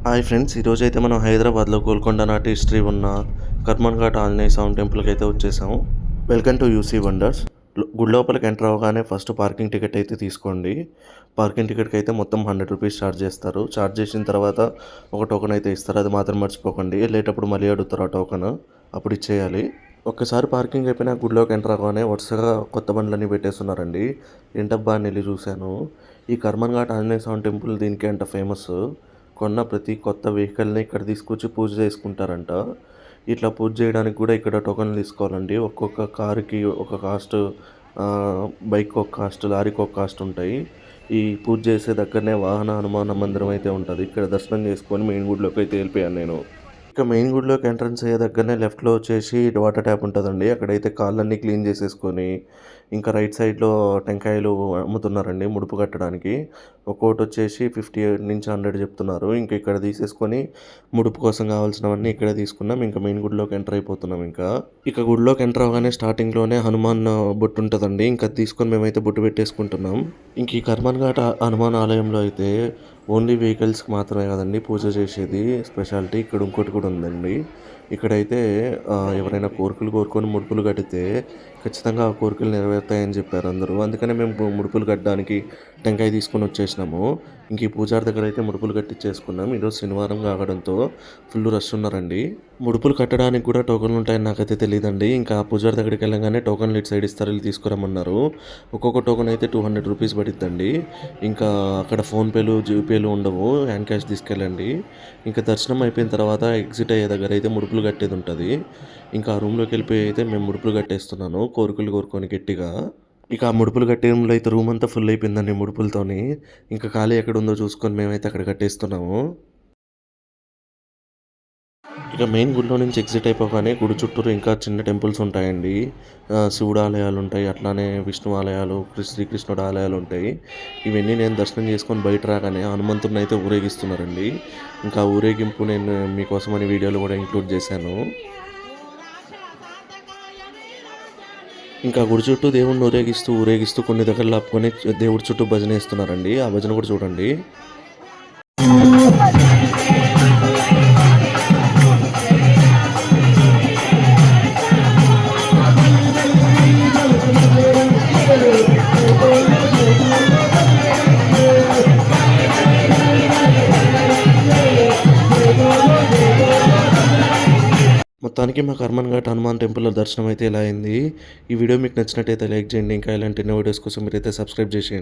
Hi friends, ఈరోజైతే మనం హైదరాబాద్లో గోల్కొండ నాటి హిస్టరీ ఉన్న కర్మన్ ఘాట్ ఆంజనేయ స్వామి టెంపుల్కి అయితే వచ్చేసాము. Welcome to UC wonders. గుడి లోపలికి ఎంటర్ అవ్వగానే ఫస్ట్ పార్కింగ్ టికెట్ అయితే తీసుకోండి. పార్కింగ్ టికెట్కి అయితే మొత్తం ₹100 ఛార్జ్ చేస్తారు. ఛార్జ్ చేసిన తర్వాత ఒక టోకెన్ అయితే ఇస్తారు. అది మాత్రం మర్చిపోకండి. వెళ్ళేటప్పుడు మళ్ళీ అడుగుతారు ఆ టోకెన్, అప్పుడు ఇచ్చేయాలి. ఒక్కసారి పార్కింగ్ అయిపోయినా గుడిలోకి ఎంటర్ అవ్వగానే వరుసగా కొత్త బండ్లన్నీ పెట్టేస్తున్నారండి. ఏంటబ్బా అని వెళ్ళి చూశాను. ఈ కర్మన్ ఘాట్ ఆంజనేయ స్వామి టెంపుల్ దీనికి అంట ఫేమస్. కొన్న ప్రతి కొత్త వెహికల్ని ఇక్కడ తీసుకొచ్చి పూజ చేసుకుంటారంట. ఇట్లా పూజ చేయడానికి కూడా ఇక్కడ టోకెన్లు తీసుకోవాలండి. ఒక్కొక్క కారుకి ఒక కాస్ట్, బైక్ ఒక కాస్ట్, లారీకి ఒక కాస్ట్ ఉంటాయి. ఈ పూజ చేసే దగ్గరనే వాహన హనుమాన మందిరం అయితే ఉంటుంది. ఇక్కడ దర్శనం చేసుకొని మెయిన్ గుడిలోకి అయితే వెళ్ళిపోయాను నేను. ఇక మెయిన్ గుడిలోకి ఎంట్రన్స్ అయ్యే దగ్గరనే లెఫ్ట్లో వచ్చేసి వాటర్ ట్యాప్ ఉంటుందండి. అక్కడైతే కాళ్ళన్నీ క్లీన్ చేసేసుకొని, ఇంకా రైట్ సైడ్లో టెంకాయలు అమ్ముతున్నారండి ముడుపు కట్టడానికి. ఒక్కోటి వచ్చేసి 50 నుంచి 100 చెప్తున్నారు. ఇంకా ఇక్కడ తీసేసుకొని ముడుపు కోసం కావాల్సినవన్నీ ఇక్కడే తీసుకున్నాం. ఇంకా మెయిన్ గుడిలోకి ఎంటర్ అయిపోతున్నాం. ఇక గుడిలోకి ఎంటర్ అవగానే స్టార్టింగ్లోనే హనుమాన్ బొట్టు ఉంటుందండి. ఇంకా తీసుకొని మేమైతే బొట్టు పెట్టేసుకుంటున్నాం. ఇంక ఈ కర్మన్ ఘాట్ హనుమాన్ ఆలయంలో అయితే ఓన్లీ వెహికల్స్కి మాత్రమే కదండి పూజ చేసేది స్పెషాలిటీ. ఇక్కడ ఇంకోటి కూడా ఉందండి. ఇక్కడైతే ఎవరైనా కోరికలు కోరుకొని ముడుపులు కడితే ఖచ్చితంగా ఆ కోరికలు నెరవేరుతాయని చెప్పారు అందరూ. అందుకనే మేము ముడుపులు కట్టడానికి టెంకాయ తీసుకొని వచ్చేసినాము. ఇంక ఈ పూజారి దగ్గర అయితే ముడుపులు కట్టించేసుకున్నాం. ఈరోజు శనివారం కావడంతో ఫుల్ రష్ ఉన్నారండి. ముడుపులు కట్టడానికి కూడా టోకన్లు ఉంటాయని నాకైతే తెలియదండి. ఇంకా ఆ పూజారి దగ్గరికి వెళ్ళగానే టోకన్లు ఇటు సైడ్ ఇస్తారు, వెళ్ళి తీసుకురమ్మన్నారు. ఒక్కొక్క టోకన్ అయితే ₹200 పడిద్దండి. ఇంకా అక్కడ ఫోన్పేలు, జీపేలు ఉండవు, హ్యాండ్ క్యాష్ తీసుకెళ్ళండి. ఇంకా దర్శనం అయిపోయిన తర్వాత ఎగ్జిట్ అయ్యే దగ్గర అయితే ముడుపులు కట్టేది ఉంటుంది. ఇంకా ఆ రూమ్లోకి వెళ్ళిపోయి అయితే మేము ముడుపులు కట్టేస్తున్నాను కోరికలు కోరుకొని గట్టిగా. ఇక ఆ ముడుపులు కట్టే రూమ్లో అయితే రూమ్ అంతా ఫుల్ అయిపోయిందండి ముడుపులతోని. ఇంకా ఖాళీ ఎక్కడ ఉందో చూసుకొని మేమైతే అక్కడ కట్టేస్తున్నాము. ఇక మెయిన్ గుడిలో నుంచి ఎగ్జిట్ అయిపోగానే గుడి చుట్టూరు ఇంకా చిన్న టెంపుల్స్ ఉంటాయండి. శివుడు ఆలయాలు ఉంటాయి, అట్లానే విష్ణు ఆలయాలు, శ్రీకృష్ణుడు ఆలయాలు ఉంటాయి. ఇవన్నీ నేను దర్శనం చేసుకొని బయట రాగానే హనుమంతుడిని అయితే ఊరేగిస్తున్నారండి. ఇంకా ఊరేగింపు నేను మీకోసమని వీడియోలో కూడా ఇంక్లూడ్ చేశాను. ఇంకా గుడి చుట్టూ దేవుడిని ఊరేగిస్తూ కొన్ని దగ్గర లాపుకొని దేవుడి చుట్టూ భజన వేస్తున్నారండి. ఆ భజన కూడా చూడండి. మొత్తానికి మా కర్మన్ ఘాట్ హనుమాన్ టెంపుల్లో దర్శనం అయితే ఇలా అయింది. ఈ వీడియో మీకు నచ్చినట్టయితే లైక్ చేయండి. ఇంకా ఇలాంటి ఎన్నో వీడియోస్ కోసం మీరైతే సబ్స్క్రైబ్ చేసేయండి.